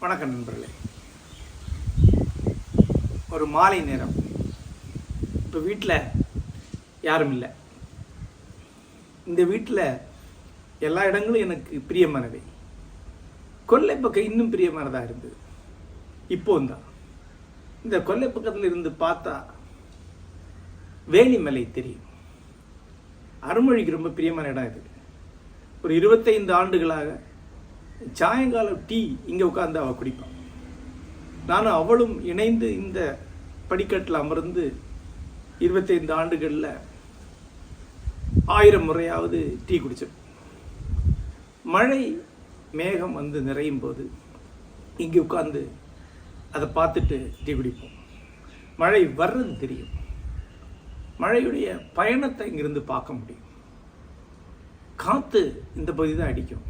வணக்கம் நண்பர்களே. ஒரு மாலை நேரம். இப்போ வீட்டில் யாரும் இல்லை. இந்த வீட்டில் எல்லா இடங்களும் எனக்கு பிரியமானவை. கொல்லை பக்கம் இன்னும் பிரியமானதாக இருந்தது. இப்போந்தான் இந்த கொல்லை பக்கத்தில் இருந்து பார்த்தா வேலிமலை தெரியும். அருள்மொழிக்கு ரொம்ப பிரியமான இடம் இது. ஒரு 25 ஆண்டுகளாக சாயங்காலம் டீ இங்கே உட்காந்து அவள் குடிப்பான். நானும் அவளும் இணைந்து இந்த படிக்கட்டில் அமர்ந்து 25 ஆண்டுகளில் 1000 முறையாவது டீ குடிச்சிருப்போம். மழை மேகம் வந்து நிறையும் போது இங்கே உட்காந்து அதை பார்த்துட்டு டீ குடிப்போம். மழை வர்றது தெரியும். மழையுடைய பயணத்தை இங்கிருந்து பார்க்க முடியும். காற்று இந்த பகுதி தான் அடிக்கும்.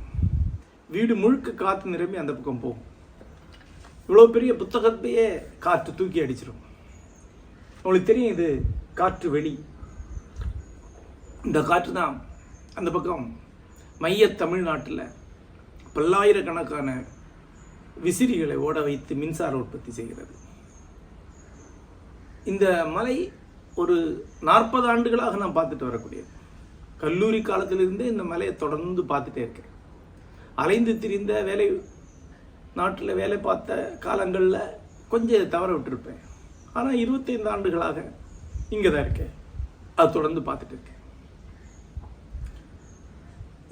வீடு முழுக்க காற்று நிரம்பி அந்த பக்கம் போகும். இவ்வளோ பெரிய புத்தகத்தையே காற்று தூக்கி அடிச்சிடும். உங்களுக்கு தெரியும், இது காற்று வெளி. இந்த காற்று தான் அந்த பக்கம் மைய தமிழ்நாட்டில் பல்லாயிரக்கணக்கான விசிறிகளை ஓட வைத்து மின்சார உற்பத்தி செய்கிறது. இந்த மலை ஒரு 40 ஆண்டுகளாக நான் பார்த்துட்டு வரக்கூடியது. கல்லூரி காலத்திலிருந்தே இந்த மலையை தொடர்ந்து பார்த்துட்டே இருக்கேன். அலைந்து திரிந்த நாட்டில் வேலை பார்த்த காலங்களில் கொஞ்சம் தவற விட்டுருப்பேன். ஆனால் 25 ஆண்டுகளாக இங்கே தான் இருக்கேன். அது தொடர்ந்து பார்த்துட்டு இருக்கேன்.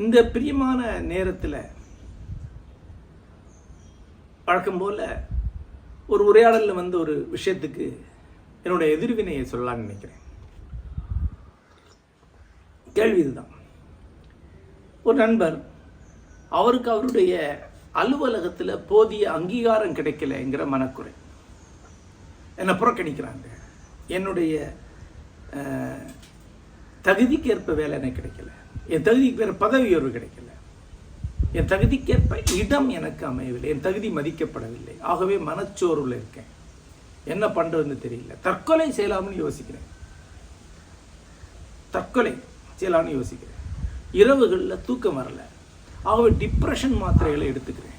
இந்த பிரியமான நேரத்தில் வழக்கம் போல் ஒரு உரையாடலில் வந்து ஒரு விஷயத்துக்கு என்னுடைய எதிர்வினையை சொல்லலான்னு நினைக்கிறேன். கேள்வி இதுதான். ஒரு நண்பர், அவருக்கு அவருடைய அலுவலகத்தில் போதிய அங்கீகாரம் கிடைக்கலைங்கிற மனக்குறை. என்னை புறக்கணிக்கிறாங்க. என்னுடைய தகுதிக்கேற்ப வேலை எனக்கு கிடைக்கல. என் தகுதிக்கு பதவி உயர்வு கிடைக்கல. என் தகுதிக்கேற்ப இடம் எனக்கு அமையவில்லை. என் தகுதி மதிக்கப்படவில்லை. ஆகவே மனச்சோர்வில் இருக்கேன். என்ன பண்ணுறதுன்னு தெரியல. தற்கொலை செய்யலாம்னு யோசிக்கிறேன். இரவுகளில் தூக்கம் வரல. ஆகவே டிப்ரெஷன் மாத்திரைகளை எடுத்துக்கிறேன்.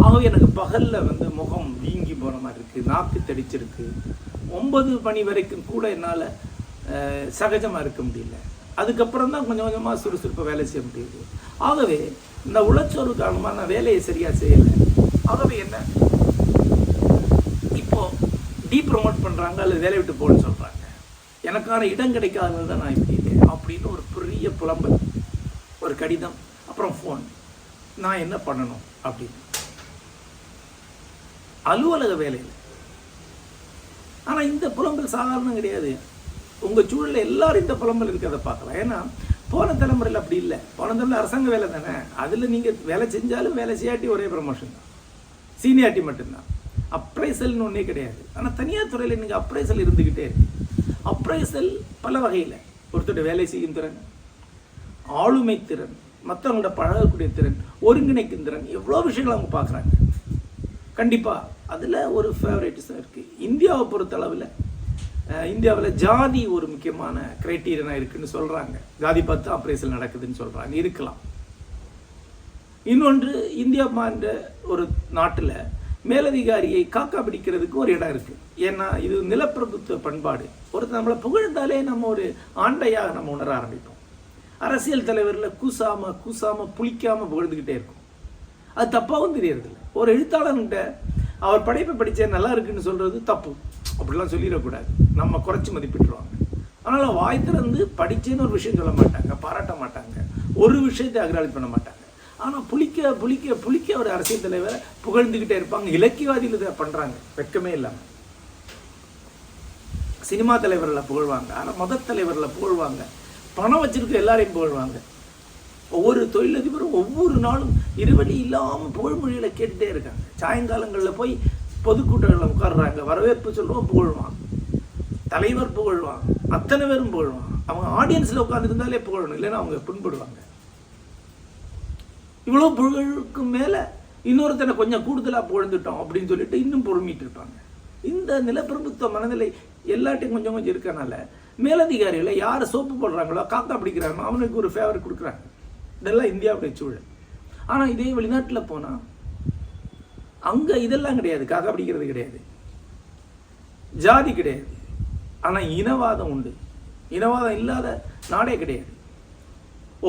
ஆகவே எனக்கு பகலில் வந்து முகம் வீங்கி போகிற மாதிரி இருக்குது. நாக்கு தடிச்சிருக்கு. 9 மணி வரைக்கும் கூட என்னால் சகஜமாக இருக்க முடியல. அதுக்கப்புறம் தான் கொஞ்சம் கொஞ்சமாக சுறுசுறுப்பாக வேலை செய்ய முடியுது. ஆகவே இந்த உளச்சோர்வு காரணமாக நான் வேலையை சரியாக செய்யலை. ஆகவே என்ன, இப்போது டீப்ரமோட் பண்ணுறாங்க அல்லது வேலையை விட்டு போகணும்னு சொல்கிறாங்க. எனக்கான இடம் கிடைக்காதது தான் நான் இப்படி இல்லை அப்படின்னு ஒரு பெரிய புலம்பல், ஒரு கடிதம், அப்புறம் ஃபோன். நான் என்ன பண்ணணும் அப்படின்னு அலுவலக வேலையில். ஆனால் இந்த புலம்பல் சாதாரணம் கிடையாது. உங்கள் சூழலில் எல்லாரும் இந்த புலம்பல் இருக்கிறத பார்க்கலாம். ஏன்னா போன தலைமுறையில் அப்படி இல்லை. போன தலைமுறை அரசாங்க வேலை தானே. அதில் நீங்கள் வேலை செஞ்சாலும் வேலை செய்யாட்டி ஒரே ப்ரமோஷன் தான், சீனியாரிட்டி மட்டும்தான். அப்ரைசல்னு ஒன்றே கிடையாது. ஆனால் தனியார் துறையில் நீங்கள் அப்ரைசல் இருந்துக்கிட்டே இருக்கு. அப்ரைசல் பல வகையில். ஒருத்தருடைய வேலை செய்யும் திறன், ஆளுமை திறன், மற்றவங்களோட பழகக்கூடிய திறன், ஒருங்கிணைக்கும் திறன், எவ்வளோ விஷயங்கள் அவங்க பார்க்குறாங்க. கண்டிப்பாக அதில் ஒரு ஃபேவரேட்டிஸும் இருக்குது. இந்தியாவை பொறுத்தளவில் இந்தியாவில் ஜாதி ஒரு முக்கியமான கிரைட்டீரியனாக இருக்குதுன்னு சொல்கிறாங்க. ஜாதி பார்த்து அப்ரைசல் நடக்குதுன்னு சொல்கிறாங்க. இருக்கலாம். இன்னொன்று, இந்தியா என்ற ஒரு நாட்டில் மேலதிகாரியை காக்கா பிடிக்கிறதுக்கு ஒரு இடம் இருக்குது. ஏன்னா இது நிலப்பிரபுத்துவ பண்பாடு. ஒருத்தர் நம்மளை புகழ்ந்தாலே நம்ம ஒரு ஆண்டையாக நம்ம உணர ஆரம்பிப்போம். அரசியல் தலைவரில் கூசாமல் புளிக்காமல் புகழ்ந்துக்கிட்டே இருக்கும். அது தப்பாகவும் தெரியறதில்ல. ஒரு எழுத்தாளர்கிட்ட அவர் படைப்பை படித்தேன் நல்லா இருக்குன்னு சொல்கிறது தப்பு. அப்படிலாம் சொல்லிடக்கூடாது. நம்ம குறைச்சி மதிப்பிட்டுருவாங்க. அதனால் வாய் திறந்து படித்தேன்னு ஒரு விஷயம் சொல்ல மாட்டாங்க, பாராட்ட மாட்டாங்க, ஒரு விஷயத்தை அக்ராலிஜ் பண்ண மாட்டாங்க. ஆனால் புளிக்க ஒரு அரசியல் தலைவரை புகழ்ந்துக்கிட்டே இருப்பாங்க. இலக்கியவாதிகள் இதை பண்ணுறாங்க, வெட்கமே இல்லாமல். சினிமா தலைவரில் புகழ்வாங்க, ஆனால் மத தலைவரில் புகழ்வாங்க, பணம் வச்சிருக்க எல்லாரையும் புகழ்வாங்க. ஒவ்வொரு தொழிலதிபரும் ஒவ்வொரு நாளும் இருவழி இல்லாமல் புகழ்மொழிகளை கேட்டுகிட்டே இருக்காங்க. சாயங்காலங்களில் போய் பொதுக்கூட்டங்களில் உட்காடுறாங்க. வரவேற்பு சொல்லுவோம், புகழ்வான். தலைவர் புகழ்வான். அத்தனை பேரும் புகழ்வான். அவங்க ஆடியன்ஸில் உட்காந்துருந்தாலே புகழணும், இல்லைன்னா அவங்க புண்படுவாங்க. இவ்வளோ புகழுக்கு மேலே இன்னொருத்தனை கொஞ்சம் கூடுதலாக புகழ்ந்துட்டோம் அப்படின்னு சொல்லிட்டு இன்னும் பொறுமிட்டு இருப்பாங்க. இந்த நிலப்பிரபுத்துவ மனநிலை எல்லாட்டையும் கொஞ்சம் இருக்கனால மேலதிகாரிகளை யார் சோப்பு போடுறாங்களோ காக்கா பிடிக்கிறாங்களோ அவனுக்கு ஒரு ஃபேவர் கொடுக்குறாங்க. இதெல்லாம் இந்தியாவுடைய சூழல். ஆனால் இதே வெளிநாட்டில் போனால் அங்கே இதெல்லாம் கிடையாது. காக்கா பிடிக்கிறது கிடையாது, ஜாதி கிடையாது. ஆனால் இனவாதம் உண்டு. இனவாதம் இல்லாத நாடே கிடையாது.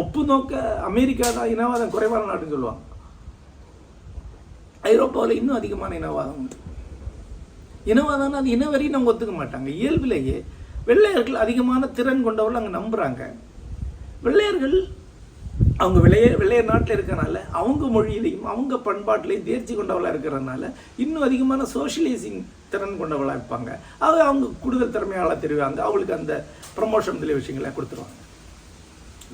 ஒப்பு நோக்க அமெரிக்கா தான் இனவாதம் குறைவான நாடுன்னு சொல்லுவாங்க. ஐரோப்பாவில் இன்னும் அதிகமான இனவாதம் உண்டு. இனவாதம்னா அது இனவரையும் அவங்க ஒத்துக்க மாட்டாங்க. இயல்பிலேயே வெள்ளையர்கள் அதிகமான திறன் கொண்டவர்கள் அங்கே நம்புகிறாங்க. வெள்ளையர்கள் அவங்க வெள்ளையர் நாட்டில் இருக்கிறனால அவங்க மொழியிலையும் அவங்க பண்பாட்டிலையும் தேர்ச்சி கொண்டவளாக இருக்கிறதுனால இன்னும் அதிகமான சோஷியலைசிங் திறன் கொண்டவளாக இருப்பாங்க. அவங்க கூடுதல் திறமையாளர் தெரிவாங்க. அவங்களுக்கு அந்த ப்ரமோஷன் சில விஷயங்களை கொடுத்துருவாங்க.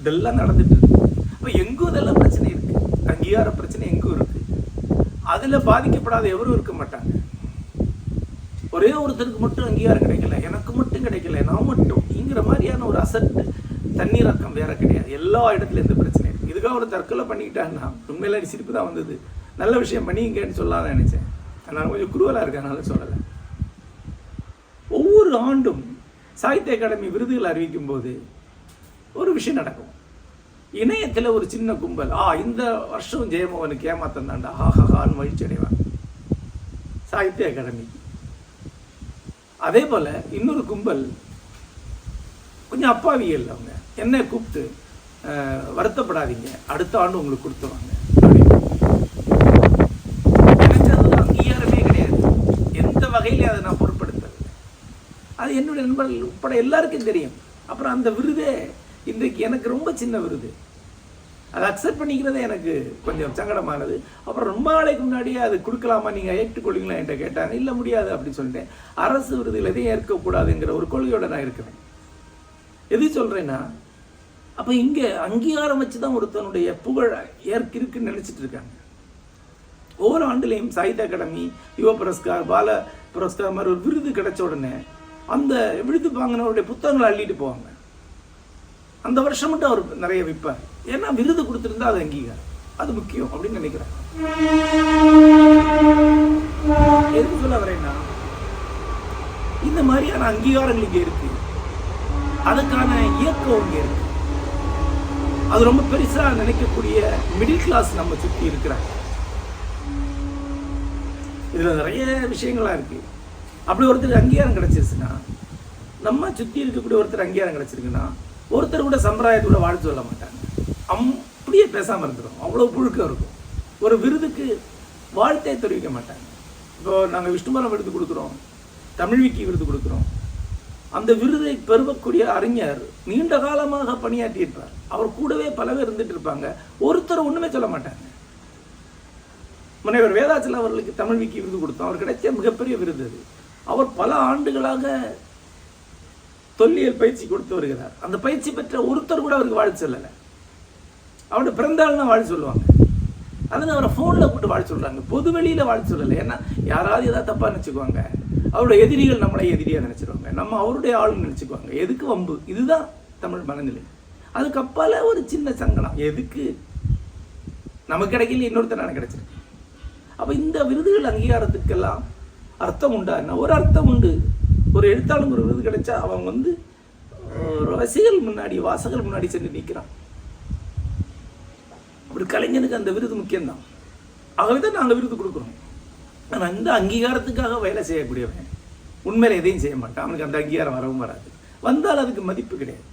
இதெல்லாம் நடந்துட்டு இருக்கு. இப்போ எங்கும் இதெல்லாம் பிரச்சனை இருக்கு. அங்கீகார பிரச்சனை எங்கும் இருக்கு. அதில் பாதிக்கப்படாத எவரும் இருக்க மாட்டாங்க. ஒரே ஒருத்தருக்கு மட்டும் அங்கீகாரம் கிடைக்கல, எனக்கு மட்டும் கிடைக்கல, நான் மட்டும்ங்கிற மாதிரியான ஒரு அசட் தண்ணீரக்கம் வேற கிடையாது. எல்லா இடத்துலையும் இந்த பிரச்சனை இருக்கு. இதுக்காக ஒரு தற்கொலை பண்ணிக்கிட்டான்னா உண்மையில சிரிப்பு தான் வந்தது. நல்ல விஷயம் பண்ணிங்கன்னு சொல்லலாம்னு நினைச்சேன். நான் கொஞ்சம் குருவலாக இருக்கனால சொல்லலை. ஒவ்வொரு ஆண்டும் சாகித்ய அகாடமி விருதுகள் அறிவிக்கும் போது ஒரு விஷயம் நடக்கும். இணையத்தில் ஒரு சின்ன கும்பல் இந்த வருஷம் ஜெயமோகனுக்கு ஏமாத்தம் தாண்டா ஹாஹான்னு மகிழ்ச்சி அடைவாங்க சாகித்ய அகாடமி. அதே போல இன்னொரு கும்பல் கொஞ்சம் அப்பாவிகள், அவங்க என்ன கூப்பிட்டு வருத்தப்படாதீங்க, அடுத்த ஆண்டு உங்களுக்கு கொடுத்துருவாங்க. எனக்கு அது அங்கீகாரமே கிடையாது. எந்த வகையிலே அதை நான் பொருட்படுத்தலை. அது என்னுடைய நண்பர்கள் உட்பட எல்லாருக்கும் தெரியும். அப்புறம் அந்த விருதே இன்றைக்கு எனக்கு ரொம்ப சின்ன விருது. அதை அக்செப்ட் பண்ணிக்கிறதே எனக்கு கொஞ்சம் சங்கடமானது. அப்புறம் ரொம்ப நாளைக்கு முன்னாடியே அது கொடுக்கலாமா, நீங்கள் ஏற்றுக்கொள்ளுங்களா என்கிட்ட கேட்டாங்க. இல்லை முடியாது அப்படின்னு சொல்லிட்டேன். அரசு விருதுகள் எதையும் ஏற்கக்கூடாதுங்கிற ஒரு கொள்கையோடு நான் இருக்கிறேன். எது சொல்கிறேன்னா, அப்போ இங்கே அங்கீகாரம் வச்சு தான் ஒருத்தனுடைய புகழ் இருக்குன்னு நினச்சிட்டு இருக்காங்க. ஒவ்வொரு ஆண்டுலேயும் சாகித்ய அகாடமி, யுவ புரஸ்கார், பால புரஸ்கார் மாதிரி ஒரு விருது கிடைச்ச உடனே அந்த விருது வாங்கினவருடைய புத்தகங்களை அள்ளிட்டு போவாங்க. அந்த வருஷம் மட்டும் அவர் நிறைய விற்பார். ஏன்னா விருது கொடுத்துருந்தா அது அங்கீகாரம், அது முக்கியம் அப்படின்னு நினைக்கிறேன். எதுக்கு சொல்ல வரேன்னா, இந்த மாதிரியான அங்கீகாரங்கள் இங்கே இருக்கு, அதுக்கான இயக்கம் இங்கே இருக்கு. அது ரொம்ப பெருசா நினைக்கக்கூடிய மிடில் கிளாஸ் நம்ம சுற்றி இருக்கிறாங்க. இதுல நிறைய விஷயங்களா இருக்கு. அப்படி ஒருத்தருக்கு அங்கீகாரம் கிடைச்சிருச்சுன்னா, நம்ம சுற்றி இருக்கக்கூடிய ஒருத்தர் அங்கீகாரம் கிடைச்சிருக்குன்னா, ஒருத்தர் கூட சம்பிரதாயத்தோட வாழ்த்து சொல்ல மாட்டாங்க. அப்படியே பேசாமல் இருந்துடும். அவ்வளோ புழுக்கம் இருக்கும். ஒரு விருதுக்கு வாழ்த்தே தெரிவிக்க மாட்டாங்க. இப்போ நாங்கள் விஷ்ணுமரம் விருது கொடுக்குறோம், தமிழ்விக்கி விருது கொடுக்குறோம். அந்த விருதை பெறுவக்கூடிய அறிஞர் நீண்ட காலமாக பணியாற்றியிருப்பார். அவர் கூடவே பல பேர் இருந்துட்டு இருப்பாங்க. ஒருத்தர் ஒன்றுமே சொல்ல மாட்டாங்க. முனைவர் வேதாச்சலம் அவர்களுக்கு தமிழ்விக்கி விருது கொடுத்தோம். அவர் கிடைச்ச மிகப்பெரிய விருது அது. அவர் பல ஆண்டுகளாக தொல்லியல் பயிற்சி கொடுத்து வருகிறார். அந்த பயிற்சி பெற்ற ஒருத்தர் கூட அவருக்கு வாழ்த்து சொல்லலை. அவருடைய பிறந்தாள்னா வாழ்த்து சொல்லுவாங்க. அதனால் அவரை ஃபோனில் கூப்பிட்டு வாழ்த்து சொல்கிறாங்க, பொது வெளியில் வாழ்த்து சொல்லலை. ஏன்னா யாராவது ஏதாவது தப்பாக நினச்சிக்குவாங்க. அவருடைய எதிரிகள் நம்மளை எதிரியாக நினச்சிடுவாங்க, நம்ம அவருடைய ஆளுன்னு நினச்சிக்குவாங்க. எதுக்கு வம்பு? இதுதான் தமிழ் மனநிலை. அதுக்கப்பால ஒரு சின்ன சங்கடம், எதுக்கு நமக்கு கிடைக்கல இன்னொருத்தர் நான் கிடைச்சிருக்கு. அப்போ இந்த விருதுகள் அங்கீகாரத்துக்கெல்லாம் அர்த்தம் உண்டான்னா, ஒரு அர்த்தம் உண்டு. ஒரு எழுத்தாளர் ஒரு விருது கிடைச்சா அவன் ரசிகர்கள் முன்னாடி, வாசகர்கள் முன்னாடி சென்று நிற்கிறான். அப்படி கலைஞனுக்கு அந்த விருது முக்கியம்தான். ஆகவே தான் நாங்கள் விருது கொடுக்குறோம். ஆனால் இந்த அங்கீகாரத்துக்காக வேலை செய்யக்கூடியவன் உண்மையில எதையும் செய்ய மாட்டான். அவனுக்கு அந்த அங்கீகாரம் வரவும் வராது. வந்தால் அதுக்கு மதிப்பு கிடையாது.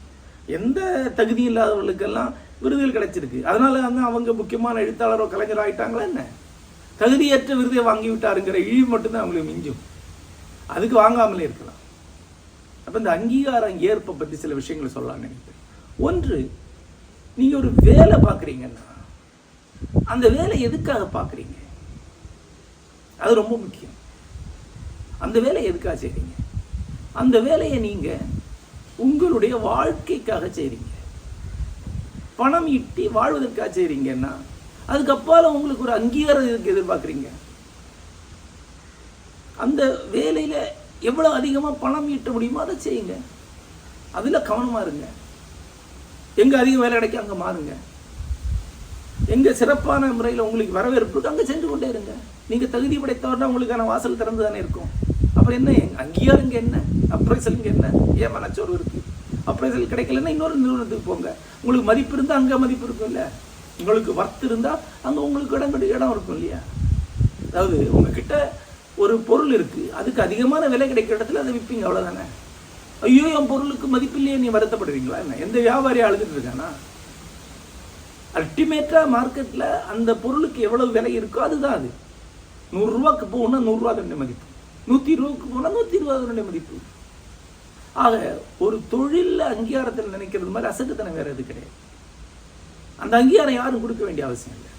எந்த தகுதி இல்லாதவர்களுக்கெல்லாம் விருதுகள் கிடைச்சிருக்கு. அதனால அவங்க முக்கியமான எழுத்தாளரோ கலைஞரோ ஆயிட்டாங்களா என்ன? தகுதியற்ற விருதை வாங்கி விட்டாருங்கிற இழிவு மட்டும்தான் அவங்களுக்கு மிஞ்சும். அதுக்கு வாங்காமலே இருக்கலாம். அப்போ இந்த அங்கீகாரம் ஏற்பை பற்றி சில விஷயங்களை சொல்லலாம்னு நினைக்கிறேன். ஒன்று, நீங்கள் ஒரு வேலை பார்க்குறீங்கன்னா அந்த வேலை எதுக்காக பார்க்குறீங்க? அது ரொம்ப முக்கியம். அந்த வேலையை எதுக்காக செய்கிறீங்க? அந்த வேலையை நீங்கள் உங்களுடைய வாழ்க்கைக்காக செய்கிறீங்க, பணம் ஈட்டி வாழ்வதற்காக செய்கிறீங்கன்னா அதுக்கப்பால உங்களுக்கு ஒரு அங்கீகாரம் எதுக்கு எதிர்பார்க்குறீங்க? அந்த வேலையில் எவ்வளோ அதிகமாக பணம் ஈட்ட முடியுமோ அதை செய்யுங்க. அதில் கவனமாக இருங்க. எங்கே அதிகம் வேலை கிடைக்க அங்கே மாறுங்க. எங்கே சிறப்பான முறையில் உங்களுக்கு வரவேற்பு அங்கே சென்று கொண்டே இருங்க. நீங்கள் தகுதி படைத்தவர்னா உங்களுக்கான வாசல் திறந்து தானே இருக்கும். அப்புறம் என்ன அங்கீகாரங்க என்ன, அப்ரைசலுங்க என்ன? ஏன் மனச்சோர்வு இருக்கு? அப்ரைசல் கிடைக்கலன்னா இன்னொரு நிறுவனத்துக்கு போங்க. உங்களுக்கு மதிப்பு இருந்தால் அங்கே மதிப்பு இருக்கும் இல்லை? உங்களுக்கு வர்த்து இருந்தால் அங்கே உங்களுக்கு இடம் இருக்கும் இல்லையா? அதாவது உங்ககிட்ட ஒரு பொருள் இருக்குது, அதுக்கு அதிகமான விலை கிடைக்கிற இடத்துல அதை விற்பீங்க, அவ்வளோதானே. ஐயோ என் பொருளுக்கு மதிப்பு இல்லையே நீ வருத்தப்படுவீங்களா என்ன? எந்த வியாபாரி அழுதுட்டு இருக்கானா? அல்டிமேட்டாக மார்க்கெட்டில் அந்த பொருளுக்கு எவ்வளவு விலை இருக்கோ அதுதான் அது. 100 ரூபாய்க்கு போகணும்னா 100 ரூபா அதனுடைய மதிப்பு, 120 போனால் 120 அதனுடைய மதிப்பு. ஆக ஒரு தொழிலில் அங்கீகாரத்தில் நினைக்கிறது மாதிரி அசட்டுத்தனம் வேறு எது கிடையாது. அந்த அங்கீகாரம் யாரும் கொடுக்க வேண்டிய அவசியம் இல்லை.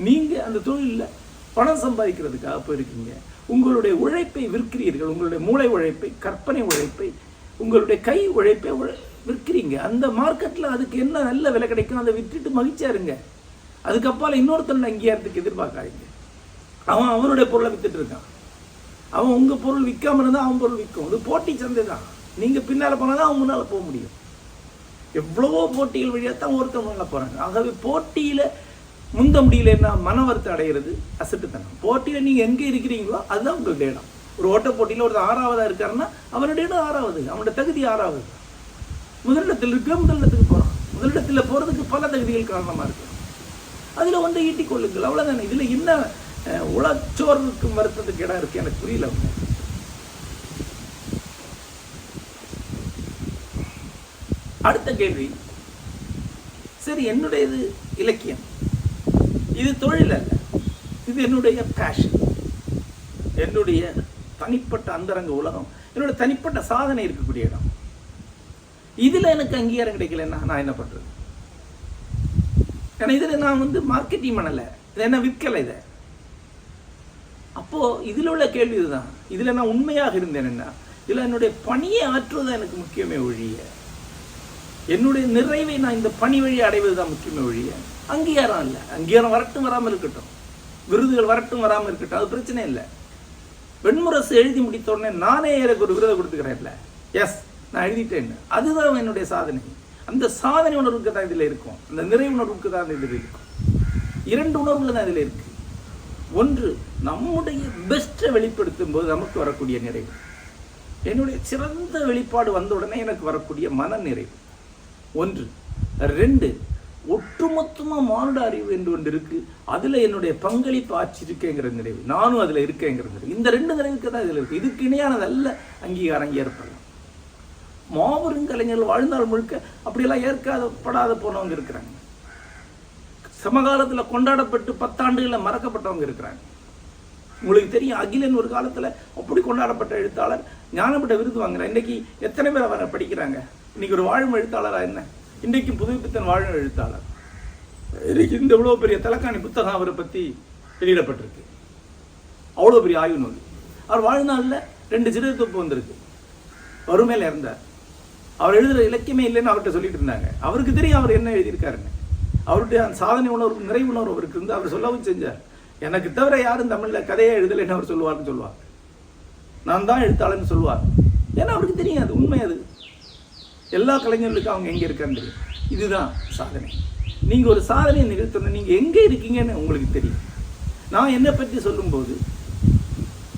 நீங்கள் அந்த தொழிலில் பணம் சம்பாதிக்கிறதுக்காக போயிருக்கீங்க. உங்களுடைய உழைப்பை விற்கிறீர்கள், உங்களுடைய மூளை உழைப்பை, கற்பனை உழைப்பை, உங்களுடைய கை உழைப்பை விற்கிறீங்க. அந்த மார்க்கெட்டில் அதுக்கு என்ன நல்ல விலை கிடைக்கும் அதை விட்டுட்டு மகிழ்ச்சியா இருங்க. அதுக்கப்பால் இன்னொருத்தன் அங்கீகாரத்துக்கு எதிர்பார்க்காதீங்க. அவன் அவனுடைய பொருளை வித்துட்டு இருக்கான். அவன் உங்கள் பொருள் விற்காம இருந்தால் அவன் பொருள் விற்கும். அது போட்டி சந்தை தான். நீங்கள் பின்னால் போனால் தான் அவன் முன்னால் போக முடியும். எவ்வளவோ போட்டிகள் வழியாக தான் ஒருத்தர் முன்னால் போகிறாங்க. ஆகவே போட்டியில் முந்த முடியலன்னா மன வருத்தம் அடைகிறது அசட்டுத்தனம். போட்டியில் நீங்கள் எங்கே இருக்கிறீங்களோ அதுதான் உங்களுக்கு இடம். ஒரு ஓட்ட போட்டியில் ஒருத்தர் 6ஆவதாக இருக்காருன்னா அவனுடைய இடம் 6ஆவது, அவனோட தகுதி 6ஆவது. முதலிடத்தில் இருக்க முதலிடத்துக்கு போகிறான். முதலிடத்தில் போகிறதுக்கு பல தகுதிகள் காரணமாக இருக்கு. அதில் ஒன்றை ஈட்டிக் கொள்ளுங்கள், அவ்வளோதானே. இதில் என்ன உளச்சோர்வுக்கும் வருத்தத்துக்கு இடம் இருக்கு? எனக்கு புரியல. அடுத்த கேள்வி, சரி என்னுடையது இலக்கியம், இது தொழில் அல்ல, இது என்னுடைய பேஷன், என்னுடைய தனிப்பட்ட அந்தரங்க உலகம், என்னுடைய தனிப்பட்ட சாதனை இருக்கக்கூடிய இடம். இதில் எனக்கு அங்கீகாரம் கிடைக்கலன்னா நான் என்ன பண்ணுறது? ஏன்னா இதில் நான் மார்க்கெட்டிங் பண்ணலை, இதை என்ன விற்கலை. இதை அப்போது இதில் உள்ள கேள்வி இதுதான். இதில் நான் உண்மையாக இருந்தேன்னா இதில் என்னுடைய பணியை ஆற்றுவதுதான் எனக்கு முக்கியமே ஒழிய, என்னுடைய நிறைவை நான் இந்த பணி வழி அடைவது தான் முக்கியமே ஒழிய அங்கீகாரம் இல்லை. அங்கீகாரம் வரட்டும் வராமல் இருக்கட்டும், விருதுகள் வரட்டும் வராமல் இருக்கட்டும், அது பிரச்சனை இல்லை. வெண்முரசு எழுதி முடித்த உடனே நானே எனக்கு ஒரு விருதை கொடுத்துக்கிறேன் இல்லை, எஸ் நான் எழுதிட்டேன், அதுதான் என்னுடைய சாதனை. அந்த சாதனை உணர்வுக்கு தான் இதில் இருக்கும், அந்த நிறைவு உணர்வுக்கு தான் இதில் இருக்கும். 2 உணர்வுகள் தான் இதில் இருக்கு. ஒன்று, நம்முடைய பெஸ்ட்டை வெளிப்படுத்தும் போது நமக்கு வரக்கூடிய நிறைவு. என்னுடைய சிறந்த வெளிப்பாடு வந்த உடனே எனக்கு வரக்கூடிய மன நிறைவு ஒன்று. 2, ஒட்டுமொத்தமாக மானுட அறிவு என்று ஒன்று இருக்கு, அதில் என்னுடைய பங்களிப்பு ஆட்சிருக்கேங்கிற நிறைவு, நானும் அதில் இருக்கேங்கிற நிறைவு. இந்த 2 நிறைவுக்கு தான் இதில் இருக்கு. இதுக்கு இணையானது அல்ல அங்கீகாரம் ஏற்படலாம். மாபெரும் கலைஞர்கள் வாழ்நாள் முழுக்க அப்படியெல்லாம் ஏற்காதப்படாத போனவங்க இருக்கிறாங்க. சமகாலத்தில் கொண்டாடப்பட்டு 10 ஆண்டுகளில் மறக்கப்பட்டவங்க இருக்கிறாங்க. உங்களுக்கு தெரியும், அகிலன் ஒரு காலத்தில் அப்படி கொண்டாடப்பட்ட எழுத்தாளர், ஞானப்பட்ட விருது வாங்குறார். இன்றைக்கி எத்தனை பேர் அவரை படிக்கிறாங்க? இன்றைக்கி ஒரு வாழும் எழுத்தாளராக என்ன, இன்றைக்கும் புதுப்பித்தன் வாழும் எழுத்தாளர். இன்றைக்கி இந்த இவ்வளோ பெரிய தலைக்காணி புத்தகம் அவரை பற்றி வெளியிடப்பட்டிருக்கு, அவ்வளோ பெரிய ஆய்வு நூல். அவர் வாழ்நாளில் 2 சிறு தொப்பு வந்திருக்கு. வறுமையில் இருந்தார். அவர் எழுதுகிற இலக்கியமே இல்லைன்னு அவர்கிட்ட சொல்லிட்டு இருந்தாங்க. அவருக்கு தெரியும் அவர் என்ன எழுதியிருக்காருன்னு. அவருடைய அந்த சாதனை உணர்வு, நிறைவு உணர்வு அவருக்கு இருந்து அவர் சொல்லவும் செஞ்சார். எனக்கு தவிர யாரும் தமிழில் கதையை எழுதலைன்னு அவர் சொல்லுவார்னு சொல்லுவார். நான் தான் எழுத்தாளன்னு சொல்லுவார். ஏன்னா அவருக்கு தெரியும் அது உண்மை. அது எல்லா கலைஞர்களுக்கும் அவங்க எங்கே இருக்கான்னு தெரியும். இதுதான் சாதனை. நீங்கள் ஒரு சாதனையை நிகழ்த்தணும், நீங்கள் எங்கே இருக்கீங்கன்னு உங்களுக்கு தெரியும். நான் என்னை பற்றி சொல்லும்போது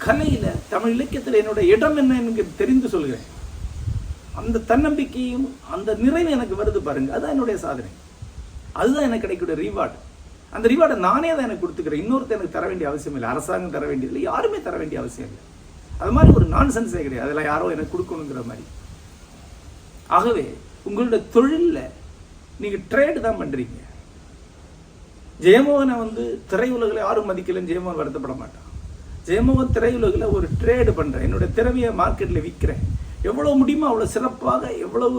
கலையில், தமிழ் இலக்கியத்தில் என்னோட இடம் என்ன எனக்கு தெரிந்து சொல்கிறேன். அந்த தன்னம்பிக்கையும் அந்த நிறைவு எனக்கு வருது பாருங்க, அதுதான் என்னுடைய சாதனை. அதுதான் எனக்கு கிடைக்கக்கூடிய ரிவார்டு. அந்த ரிவார்டை நானே தான் எனக்கு கொடுத்துக்கிறேன். இன்னொருத்தர் எனக்கு தர வேண்டிய அவசியம் இல்லை, அரசாங்கம் தர வேண்டியதில்லை, யாருமே தர வேண்டிய அவசியம் இல்லை. அது மாதிரி ஒரு நான்சென்ஸே கிடையாது, அதெல்லாம் யாரோ எனக்கு கொடுக்கணுங்கிற மாதிரி. ஆகவே உங்களோட தொழிலில் நீங்கள் ட்ரேடு தான் பண்ணுறீங்க. ஜெயமோகனை திரையுலகில் யாரும் மதிக்கலன்னு ஜெயமோகன் வருத்தப்பட மாட்டான். ஜெயமோகன் திரையுலகில் ஒரு ட்ரேடு பண்ணுறேன், என்னுடைய திறமையை மார்க்கெட்டில் விற்கிறேன், எவ்வளோ முடியுமோ அவ்வளோ சிறப்பாக, எவ்வளவு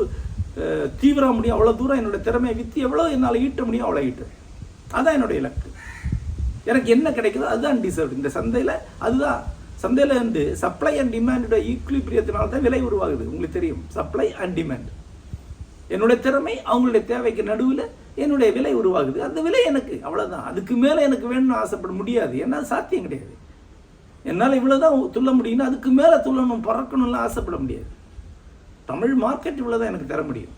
தீவிரம் முடியும் அவ்வளோ தூரம் என்னோட திறமையை விற்று எவ்வளோ என்னால் ஈட்ட முடியும் அவ்வளோ ஈட்டுறேன். அதுதான் என்னுடைய இலக்கு. எனக்கு என்ன கிடைக்குதோ அதுதான் டிசர்வ். இந்த சந்தையில் அதுதான், சந்தையில் சப்ளை அண்ட் டிமாண்டோட ஈக்குலிபிரியத்தினால தான் விலை உருவாகுது. உங்களுக்கு தெரியும், சப்ளை அண்ட் டிமாண்ட். என்னுடைய திறமை அவங்களுடைய தேவைக்கு நடுவில் என்னுடைய விலை உருவாகுது. அந்த விலை எனக்கு அவ்வளோதான். அதுக்கு மேலே எனக்கு வேணும்னு ஆசைப்பட முடியாது, ஏன்னா சாத்தியம் கிடையாது. என்னால் இவ்வளோதான் துள்ள முடியும்னா அதுக்கு மேலே துள்ளணும், பறக்கணும்லாம் ஆசைப்பட முடியாது. தமிழ் மார்க்கெட் இவ்வளோதான் எனக்கு தர முடியும்,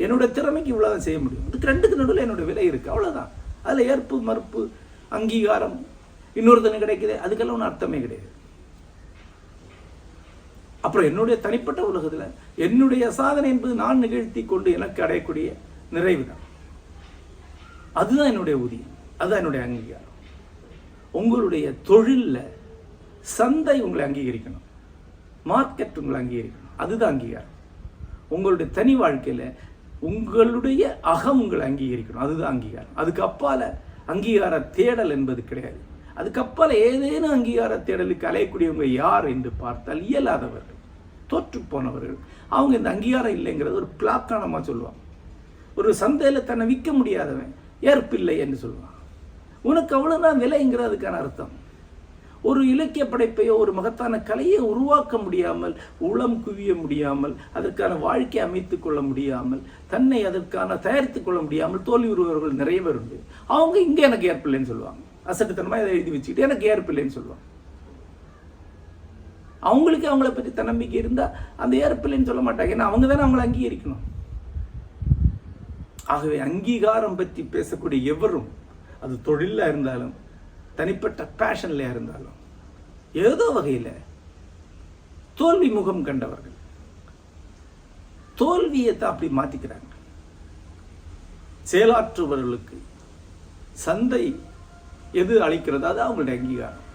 என்னோட திறமைக்கு இவ்வளோதான் செய்ய முடியும். அதுக்கு 2க்கு நடுவில் என்னோட விலை இருக்குது, அவ்வளோதான். அதில் ஏற்பு மறுப்பு அங்கீகாரம் இன்னொருத்தனு கிடைக்குது, அதுக்கெல்லாம் ஒன்றும் அர்த்தமே கிடையாது. அப்புறம் என்னுடைய தனிப்பட்ட உலகத்தில் என்னுடைய சாதனை என்பது நான் நிகழ்த்தி கொண்டு எனக்கு அடையக்கூடிய நிறைவு தான். அதுதான் என்னுடைய ஊதியம், அதுதான் என்னுடைய அங்கீகாரம். உங்களுடைய தொழிலில் சந்தை உங்களை அங்கீகரிக்கணும், மார்க்கெட் உங்களை அங்கீகரிக்கணும், அதுதான் அங்கீகாரம். உங்களுடைய தனி வாழ்க்கையில் உங்களுடைய அகம் உங்களை அங்கீகரிக்கணும், அதுதான் அங்கீகாரம். அதுக்கு அப்பால அங்கீகார தேடல் என்பது கிடையாது. அதுக்கப்பால் ஏதேனும் அங்கீகார தேடலுக்கு அலையக்கூடியவங்க யார் என்று பார்த்தால் இயலாதவர்கள், தோற்று போனவர்கள். அவங்க இந்த அங்கீகாரம் இல்லைங்கிறது ஒரு பிளாக்கானமாக சொல்லுவாங்க. ஒரு சந்தையில் தன்னை விற்க முடியாதவன் ஏற்பில்லை என்று சொல்லுவான். உனக்கு அவ்வளோதான் விலைங்கிறதுக்கான அர்த்தம். ஒரு இலக்கிய படைப்பையோ ஒரு மகத்தான கலையை உருவாக்க முடியாமல், உளம் குவிய முடியாமல், அதற்கான வாழ்க்கை அமைத்து கொள்ள முடியாமல், தன்னை அதற்கான தயாரித்து கொள்ள முடியாமல் தோல்வி உருவர்கள் நிறைய பேர் உண்டு. அவங்க இங்கே எனக்கு ஏற்பில்லைன்னு சொல்லுவாங்க. அசட்டுத்தனமாக இதை எழுதி வச்சுக்கிட்டு எனக்கு ஏற்பில்லைன்னு சொல்லுவாங்க. அவங்களுக்கு அவங்கள பற்றி தன்னம்பிக்கை இருந்தால் அந்த ஏற்பில்லைன்னு சொல்ல மாட்டாங்க. ஏன்னா அவங்க தானே அவங்கள அங்கீகரிக்கணும். ஆகவே அங்கீகாரம் பற்றி பேசக்கூடிய எவரும், அது தொழிலாக இருந்தாலும் தனிப்பட்ட பேஷன்ல இருந்தாலும், ஏதோ வகையில் தோல்வி முகம் கண்டவர்கள் தோல்வியை தான் அப்படி மாத்திக்கிறாங்க. செயலாற்றுபவர்களுக்கு சந்தை எது அளிக்கிறது அது அவங்களுடைய அங்கீகாரம்.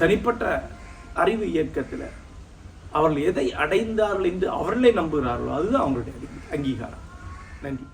தனிப்பட்ட அறிவு இயக்கத்தில் அவர்கள் எதை அடைந்தார்கள் என்று அவர்களே நம்புகிறார்களோ அதுதான் அவங்களுடைய அங்கீகாரம். நன்றி.